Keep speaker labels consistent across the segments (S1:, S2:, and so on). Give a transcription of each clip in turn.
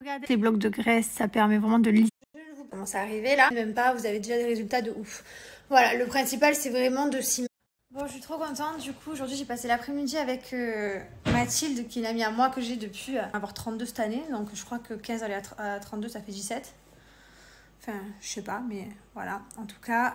S1: Regardez les blocs de graisse, ça permet vraiment de lisser. Vous commencez à arriver là, même pas, vous avez déjà des résultats de ouf. Voilà, le principal c'est vraiment de s'y mettre. Bon, je suis trop contente. Du coup, aujourd'hui, j'ai passé l'après-midi avec Mathilde, qui est une amie à moi que j'ai depuis avoir 32 cette année. Donc, je crois que 15 aller à 32, ça fait 17. Enfin, je sais pas, mais voilà. En tout cas,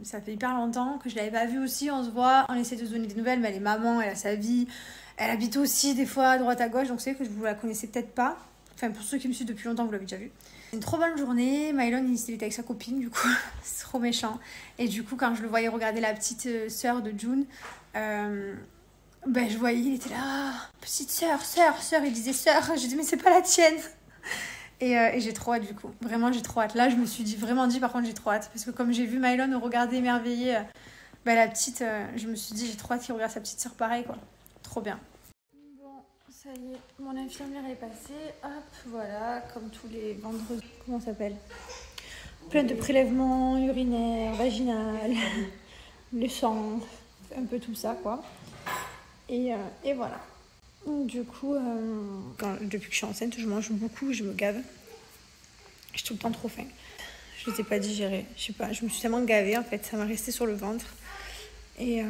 S1: ça fait hyper longtemps que je l'avais pas vue aussi. On se voit, on essaie de se donner des nouvelles, mais elle est maman, elle a sa vie. Elle habite aussi des fois à droite à gauche, donc c'est que vous la connaissez peut-être pas. Enfin, pour ceux qui me suivent depuis longtemps, vous l'avez déjà vu. C'est une trop bonne journée. Mylon, il était avec sa copine, du coup, c'est trop méchant. Et du coup, quand je le voyais regarder la petite sœur de June, ben, je voyais, il était là, ah, petite sœur, il disait sœur. J'ai dit, mais c'est pas la tienne. Et j'ai trop hâte, du coup. Vraiment, j'ai trop hâte. Là, je me suis vraiment dit, par contre, j'ai trop hâte. Parce que comme j'ai vu Mylon regarder émerveillée ben, la petite, je me suis dit, j'ai trop hâte qu'il regarde sa petite sœur pareil, quoi. Trop bien. Ça y est, mon infirmière est passée. Hop, voilà, comme tous les vendredis. Comment ça s'appelle? Plein de prélèvements urinaires, vaginales, le sang, un peu tout ça, quoi. Et voilà. Du coup, depuis que je suis enceinte, je mange beaucoup, je me gave. J'ai tout le temps trop faim. Je ne les ai pas digérés. Je sais pas, je me suis tellement gavée, en fait. Ça m'a resté sur le ventre. Et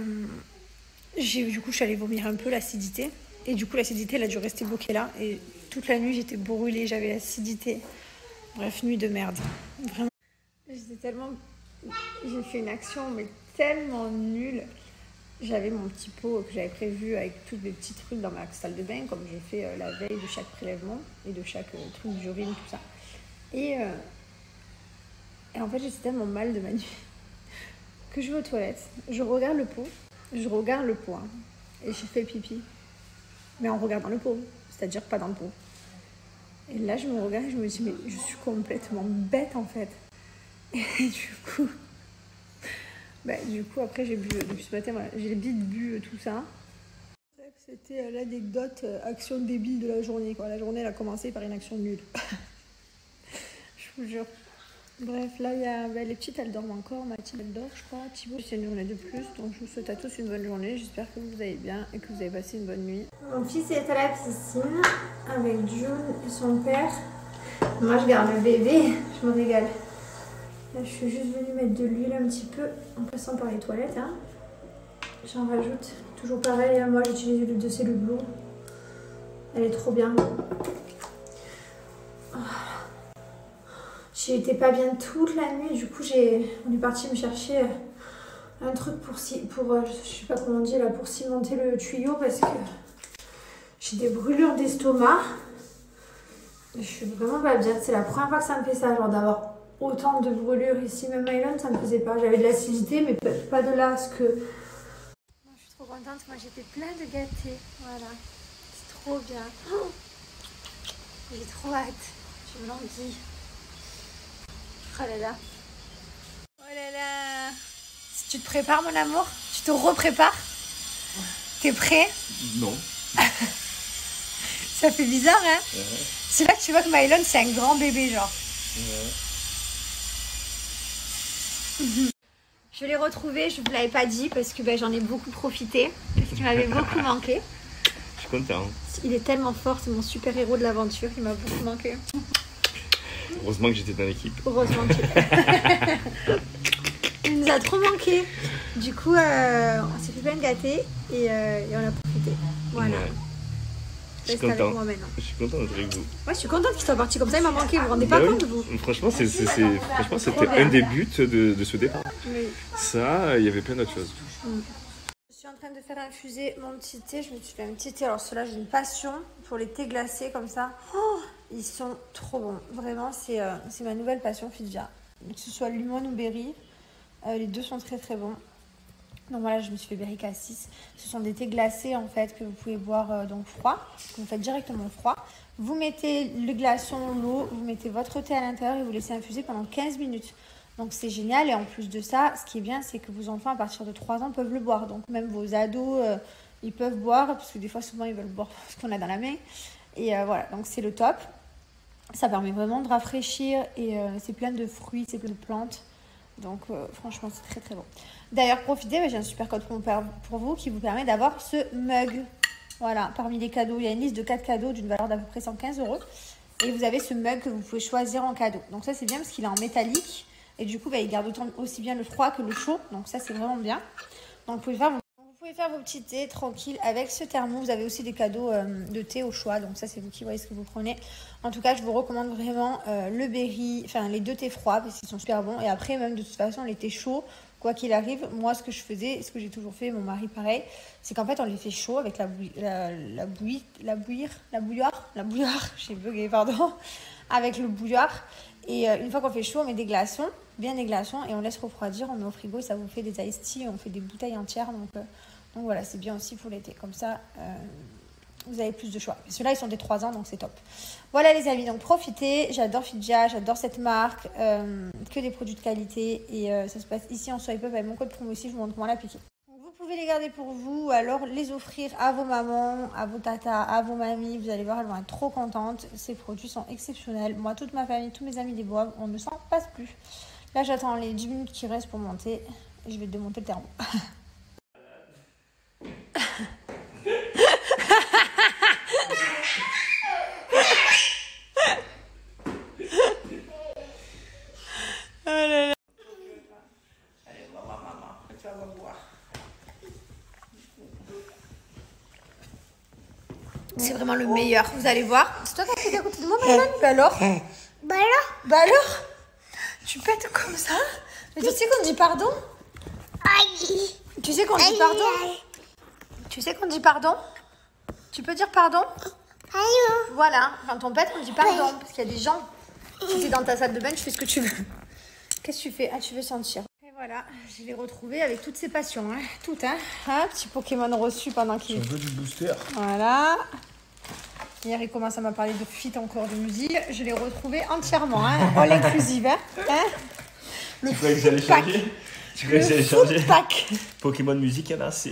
S1: du coup, je suis allée vomir un peu l'acidité. Et du coup, l'acidité, elle a dû rester bloquée là. Et toute la nuit, j'étais brûlée, j'avais l'acidité. Bref, nuit de merde. Vraiment. J'étais tellement... J'ai fait une action, mais tellement nulle. J'avais mon petit pot que j'avais prévu avec tous les petits trucs dans ma salle de bain, comme je fais la veille de chaque prélèvement et de chaque truc d'urine, tout ça. Et en fait, j'étais tellement mal de ma nuit que je vais aux toilettes. Je regarde le pot. Hein, et je fais pipi. Mais en regardant le pot, c'est-à-dire pas dans le pot. Et là, je me regarde et je me dis, mais je suis complètement bête, en fait. Et du coup, après, j'ai bu, depuis ce matin, voilà, j'ai vite bu tout ça. Bref, c'était l'anecdote, action débile de la journée, quoi. La journée, elle a commencé par une action nulle. Je vous jure. Bref, là, il y a les petites, elles dorment encore. Mathilde, elle dort, je crois. Thibaut, c'est une journée de plus. Donc, je vous souhaite à tous une bonne journée. J'espère que vous allez bien et que vous avez passé une bonne nuit. Mon fils est à la piscine avec June et son père. Moi, je garde le bébé. Je me régale. Là, je suis juste venue mettre de l'huile un petit peu en passant par les toilettes. Hein. J'en rajoute. Toujours pareil. Hein. Moi, j'utilise l'huile de Cellublue. Elle est trop bien. J'étais pas bien toute la nuit, du coup on est parti me chercher un truc pour je sais pas comment on dit là, pour cimenter le tuyau parce que j'ai des brûlures d'estomac. Je suis vraiment pas bien, c'est la première fois que ça me fait ça, genre d'avoir autant de brûlures ici, même Mylon ça me faisait pas, j'avais de l'acidité mais pas de là ce que... Moi je suis trop contente, moi j'étais plein de gâtés, voilà, c'est trop bien. Oh, j'ai trop hâte, je me languis. Oh là là. Oh là là. Si tu te prépares, mon amour, tu te reprépares. T'es prêt?
S2: Non.
S1: Ça fait bizarre, hein? Ouais. C'est là que tu vois que Mylon, c'est un grand bébé, genre. Ouais. Je l'ai retrouvé, je ne vous l'avais pas dit parce que j'en ai beaucoup profité. Parce qu'il m'avait beaucoup manqué.
S2: Je suis content.
S1: Il est tellement fort, c'est mon super héros de l'aventure. Il m'a beaucoup manqué.
S2: Heureusement que j'étais dans l'équipe.
S1: Heureusement que il nous a trop manqué. Du coup, on s'est fait plein de gâtés et on a profité. Voilà. Ouais.
S2: Je suis content. Je suis content d'être avec vous.
S1: Ouais, je suis contente qu'il soit parti comme ça. Il m'a manqué. Vous vous rendez pas compte, vous?
S2: Franchement, c'était un des buts de ce départ. Oui. Ça, il y avait plein d'autres choses. Je suis en train de faire infuser mon petit thé. Je me suis fait un petit thé. Alors, ceux-là, j'ai une passion pour les thés glacés comme ça. Oh, ils sont trop bons. Vraiment, c'est ma nouvelle passion, Fidja. Que ce soit limon ou berry, les deux sont très très bons. Donc voilà, je me suis fait berry cassis. Ce sont des thés glacés en fait que vous pouvez boire donc froid. Vous faites directement froid. Vous mettez le glaçon, l'eau, vous mettez votre thé à l'intérieur et vous laissez infuser pendant 15 minutes. Donc c'est génial. Et en plus de ça, ce qui est bien, c'est que vos enfants à partir de 3 ans peuvent le boire. Donc même vos ados, ils peuvent boire parce que des fois, souvent, ils veulent boire ce qu'on a dans la main. Et voilà, donc c'est le top. Ça permet vraiment de rafraîchir et c'est plein de fruits, c'est plein de plantes. Donc franchement, c'est très très bon. D'ailleurs, profitez, j'ai un super code pour vous qui vous permet d'avoir ce mug. Voilà, parmi les cadeaux, il y a une liste de 4 cadeaux d'une valeur d'à peu près 115 €.
S1: Et vous avez ce mug que vous pouvez choisir en cadeau. Donc ça, c'est bien parce qu'il est en métallique. Et du coup, bah, il garde aussi bien le froid que le chaud. Donc ça, c'est vraiment bien. Donc vous pouvez faire vos petits thés tranquilles avec ce thermo. Vous avez aussi des cadeaux de thé au choix. Donc ça, c'est vous qui voyez ce que vous prenez. En tout cas, je vous recommande vraiment le berry, enfin les 2 thés froids parce qu'ils sont super bons. Et après, même de toute façon, les thés chauds, quoi qu'il arrive, moi, ce que je faisais, ce que j'ai toujours fait, mon mari pareil, c'est qu'en fait, on les fait chauds avec la bouilloire, j'ai bugué, pardon, avec le bouilloire. Et une fois qu'on fait chaud, on met des glaçons, bien des glaçons, et on laisse refroidir, on met au frigo, et ça vous fait des iced tea, on fait des bouteilles entières. Donc voilà, c'est bien aussi pour l'été. Comme ça, vous avez plus de choix. Ceux-là, ils sont des 3 ans, donc c'est top. Voilà les amis, donc profitez. J'adore Fidja, j'adore cette marque. Que des produits de qualité. Et ça se passe ici en Swipe Up avec mon code promo aussi. Je vous montre comment l'appliquer. Vous pouvez les garder pour vous, alors les offrir à vos mamans, à vos tatas, à vos mamies. Vous allez voir, elles vont être trop contentes. Ces produits sont exceptionnels. Moi, toute ma famille, tous mes amis les boivent. On ne s'en passe plus. Là, j'attends les 10 minutes qui restent pour monter. Et je vais démonter le thermo. C'est vraiment le meilleur, vous allez voir. C'est toi qui as fait à côté de moi, Maëlan? Bah alors? Bah alors? Tu pètes comme ça? Mais tu sais qu'on dit pardon? Tu sais qu'on dit pardon? Tu sais qu'on dit pardon? Tu peux dire pardon? Voilà, quand on pète, on dit pardon. Parce qu'il y a des gens. Si tu es dans ta salle de bain, tu fais ce que tu veux. Qu'est-ce que tu fais? Ah, tu veux sentir. Et voilà, je l'ai retrouvé avec toutes ses passions. Hein. Toutes, hein. Ah, petit Pokémon reçu pendant qu'il...
S2: Je veux du booster.
S1: Voilà. Hier, il commence à me parler de fit encore de musique. Je l'ai retrouvé entièrement. Hein. All inclusive. Hein.
S2: Tu croyais que j'allais changer? Tu croyais que j'allais changer? Pokémon musique, il y en a assez.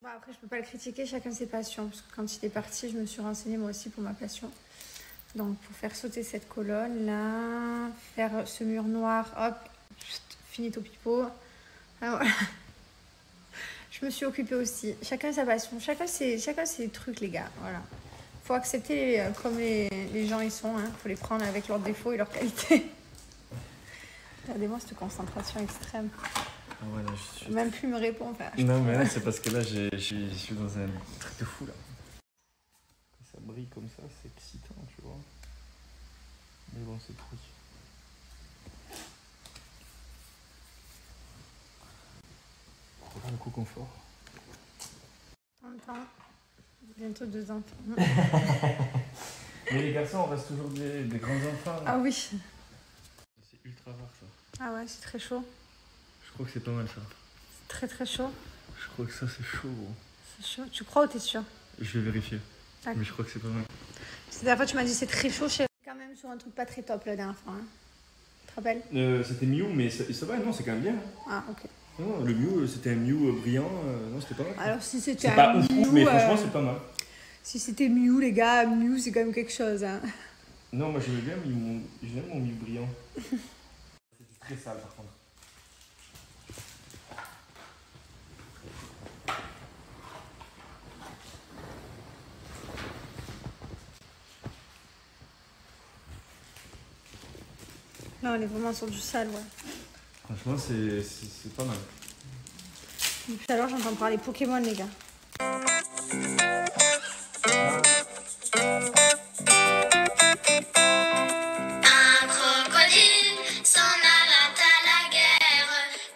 S1: Bon, après, je peux pas le critiquer, chacun ses passions. Parce que quand il est parti, je me suis renseignée moi aussi pour ma passion. Donc, pour faire sauter cette colonne là, faire ce mur noir, hop, finito pipo. Ah, voilà. Je me suis occupée aussi. Chacun sa passion, chacun ses trucs, les gars. Voilà. Faut accepter comme les gens ils sont. Faut les prendre avec leurs défauts et leurs qualités. Regardez-moi cette concentration extrême.
S2: Ah ouais, là, je suis...
S1: Même plus me répond. Enfin,
S2: non, mais là, c'est parce que là, je suis dans un truc de fou là. Ça brille comme ça, c'est excitant, tu vois. Mais bon, c'est truc. Un coup confort.
S1: 30 ans. Bientôt 2 ans.
S2: Mais les garçons, on reste toujours des grands enfants.
S1: Ah oui.
S2: C'est ultra rare ça.
S1: Ah ouais, c'est très chaud.
S2: Je crois que c'est pas mal ça.
S1: C'est très très chaud.
S2: Je crois que ça c'est chaud gros.
S1: C'est chaud. Tu crois ou t'es sûr?
S2: Je vais vérifier. D'accord. Mais je crois que c'est pas mal.
S1: La dernière fois tu m'as dit c'est très chaud chez... Quand même sur un truc pas très top la dernière fois. Hein. Tu te rappelles?
S2: C'était Mew mais ça va, non c'est quand même bien.
S1: Ah ok.
S2: Non, le Mew c'était un Mew brillant, non c'était pas mal.
S1: Alors si c'était un
S2: pas
S1: Mew,
S2: ouf mais franchement c'est pas mal.
S1: Si c'était Mew les gars, Mew c'est quand même quelque chose. Hein.
S2: Non moi j'aime bien mon Mew brillant. C'était très sale par contre.
S1: Là, on est vraiment sur du sale, ouais.
S2: Franchement, c'est pas mal.
S1: Depuis tout à l'heure, j'entends parler Pokémon, les gars.
S3: Un crocodile s'en allant à la guerre,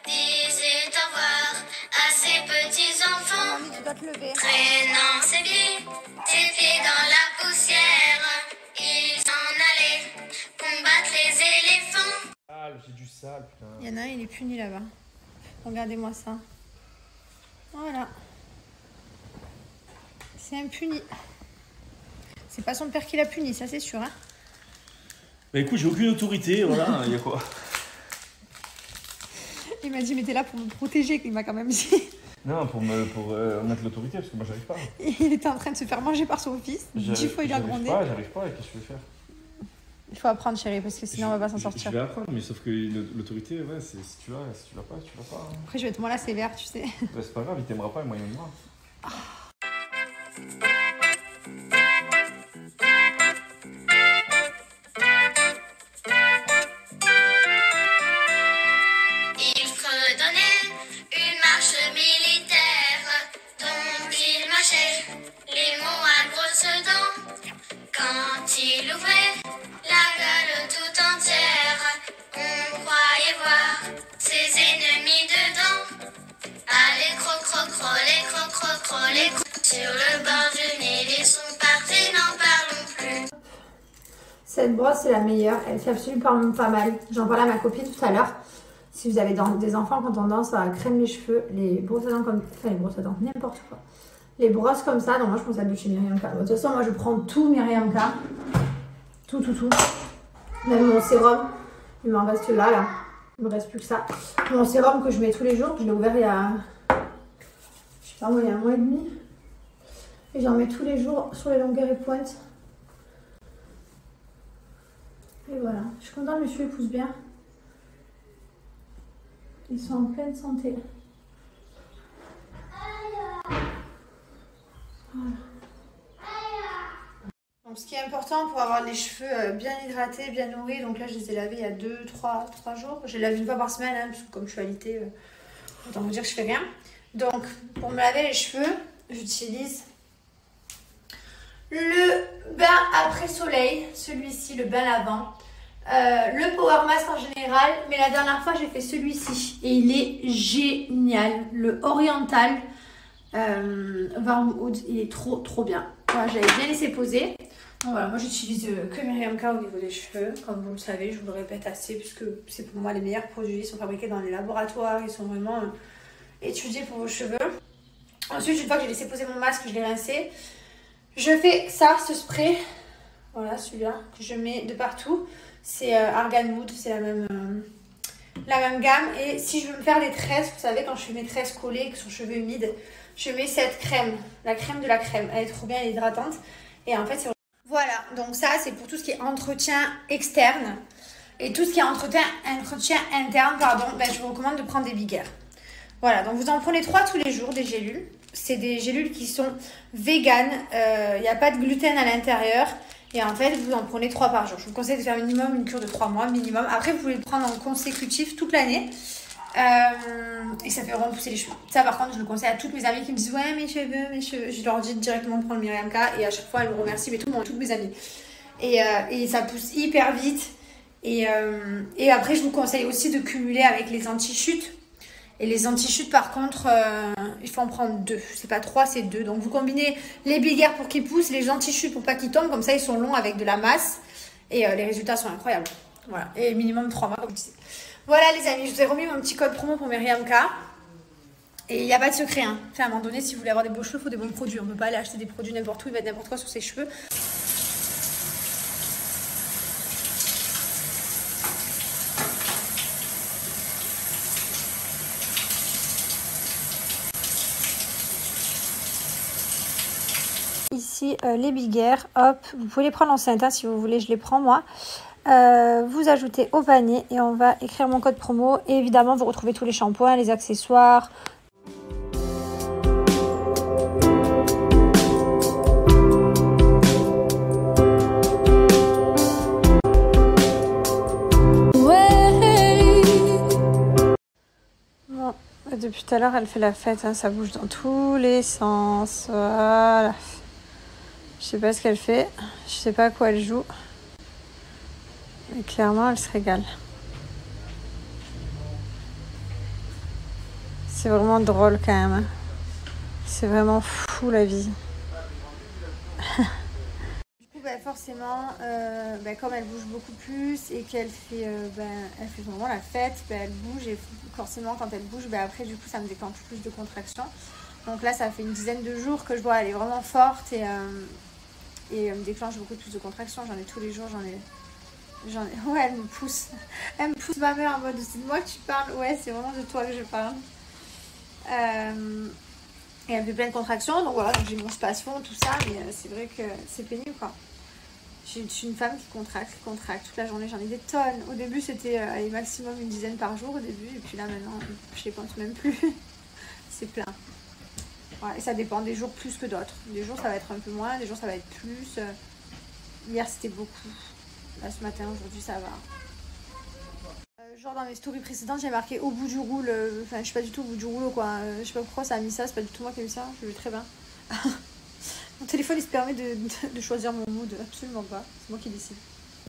S3: disait au revoir à ses petits-enfants.
S1: Mamie, tu dois te lever.
S3: Traînant ses pieds dans la poussière, il s'en allait combattre les éléphants.
S2: J'ai du sale, putain.
S1: Il y en a un, il est puni là-bas. Regardez-moi ça. Voilà. C'est un puni. C'est pas son père qui l'a puni, ça c'est sûr. Hein.
S2: Bah écoute, j'ai aucune autorité, voilà, il y a quoi.
S1: Il m'a dit, mais t'es là pour me protéger, il m'a quand même dit.
S2: Non, pour mettre l'autorité, parce que moi j'arrive pas.
S1: Il était en train de se faire manger par son fils. 10 fois il a grondé.
S2: J'arrive pas, qu'est-ce que je vais faire?
S1: Il faut apprendre, chérie, parce que sinon on va pas s'en sortir.
S2: Je vais apprendre, mais sauf que l'autorité, ouais, c'est si tu vas pas, tu vas pas. Hein.
S1: Après, je vais être moi la sévère, tu sais.
S2: Bah, c'est pas grave, il t'aimera pas et moi il m'aimera.
S3: il ouvrait la gueule tout entière. On croyait voir ses ennemis dedans. Allez, les sur le bord du Nil, ils sont partis, n'en parlons plus.
S1: Cette brosse, c'est la meilleure. Elle fait absolument pas mal. J'en parlais à ma copine tout à l'heure. Si vous avez des enfants, quand on danse, ça crème les cheveux, les brosses à dents comme... Enfin, les brosses à dents, n'importe quoi. Les brosses comme ça, donc moi je prends celle de chez Myriam K. De toute façon, moi je prends tout Myriam K. Tout. Même mon sérum, il m'en reste là. Il me reste plus que ça. Mon sérum que je mets tous les jours, je l'ai ouvert il y a... Je sais pas moi, il y a un mois et demi. Et j'en mets tous les jours sur les longueurs et pointes. Et voilà, je suis contente, mes cheveux poussent bien. Ils sont en pleine santé. Voilà. Donc ce qui est important pour avoir les cheveux bien hydratés, bien nourris, donc là je les ai lavés il y a 2-3 jours. Je les lave une fois par semaine, hein, parce que comme je suis alitée, autant vous dire que je fais rien. Donc pour me laver les cheveux, j'utilise le bain après soleil, celui-ci, le bain lavant. Le Power Mask en général, mais la dernière fois j'ai fait celui-ci et il est génial, le Oriental Warm Oud, il est trop bien. Voilà, j'avais bien laissé poser. Donc voilà, moi j'utilise que Myriam K au niveau des cheveux, comme vous le savez, je vous le répète assez puisque c'est pour moi les meilleurs produits, ils sont fabriqués dans les laboratoires, ils sont vraiment étudiés pour vos cheveux. Ensuite, une fois que j'ai laissé poser mon masque, je l'ai rincé, je fais ça, ce spray, voilà celui-là que je mets de partout. C'est Argan Mood, c'est la même gamme. Et si je veux me faire des tresses, vous savez, quand je fais mes tresses collées, qui sont cheveux humides, je mets cette crème, la crème de la crème. Elle est trop bien, elle est hydratante. Et en fait, c'est... Voilà, donc ça, c'est pour tout ce qui est entretien externe. Et tout ce qui est entretien interne, ben, je vous recommande de prendre des Big Air. Voilà, donc vous en prenez 3 tous les jours, des gélules. C'est des gélules qui sont véganes. Il n'y a pas de gluten à l'intérieur. Et en fait, vous en prenez 3 par jour. Je vous conseille de faire minimum une cure de 3 mois, minimum. Après, vous pouvez le prendre en consécutif toute l'année. Et ça fait vraiment pousser les cheveux. Ça, par contre, je le conseille à toutes mes amies qui me disent « Ouais, mes cheveux. » Je leur dis directement de prendre le Myriam K. Et à chaque fois, elles me remercient, mais toutes mes amies. Et ça pousse hyper vite. Et après, je vous conseille aussi de cumuler avec les anti-chutes. Et les anti-chutes, par contre, il faut en prendre 2. C'est pas 3, c'est 2. Donc, vous combinez les Big Air pour qu'ils poussent, les anti-chutes pour pas qu'ils tombent. Comme ça, ils sont longs avec de la masse. Et les résultats sont incroyables. Voilà. Et minimum 3 mois, comme je disais. Voilà, les amis. Je vous ai remis mon petit code promo pour Myriam K. Et il n'y a pas de secret. Hein. Enfin, à un moment donné, si vous voulez avoir des beaux cheveux, il faut des bons produits. On ne peut pas aller acheter des produits n'importe où. Il va être n'importe quoi sur ses cheveux. Ici les Big Air, hop, vous pouvez les prendre enceinte hein, si vous voulez, je les prends moi. Vous ajoutez au panier et on va écrire mon code promo. Et évidemment, vous retrouvez tous les shampoings, les accessoires. Bon, depuis tout à l'heure, elle fait la fête, hein, ça bouge dans tous les sens. Voilà. Je sais pas ce qu'elle fait, je sais pas à quoi elle joue, mais clairement elle se régale. C'est vraiment drôle quand même, hein. C'est vraiment fou la vie. Du coup forcément, comme elle bouge beaucoup plus et qu'elle fait, elle fait vraiment la fête, elle bouge et forcément quand elle bouge, après du coup ça me déclenche plus de contractions. Donc là ça fait une dizaine de jours que je vois elle est vraiment forte et elle me déclenche beaucoup plus de contractions. J'en ai tous les jours, j'en ai... Ouais, elle me pousse. Elle me pousse ma mère en mode c'est de moi que tu parles. Ouais, c'est vraiment de toi que je parle. Et elle me fait plein de contractions. Donc voilà, j'ai mon space-fond, tout ça. Mais c'est vrai que c'est pénible quoi. Je suis une femme qui contracte toute la journée. J'en ai des tonnes. Au début, c'était maximum une dizaine par jour au début. Et puis là, maintenant, je les compte même plus. C'est plein. Ouais, et ça dépend des jours plus que d'autres. Des jours ça va être un peu moins, des jours ça va être plus. Hier c'était beaucoup. Là ce matin, aujourd'hui ça va. Genre dans mes stories précédentes j'ai marqué au bout du roule. Enfin je suis pas du tout au bout du rouleau quoi. Je sais pas pourquoi ça a mis ça, c'est pas du tout moi qui ai mis ça. Je vais très bien. Mon téléphone téléphone il se permet de choisir mon mood, absolument pas. C'est moi qui décide.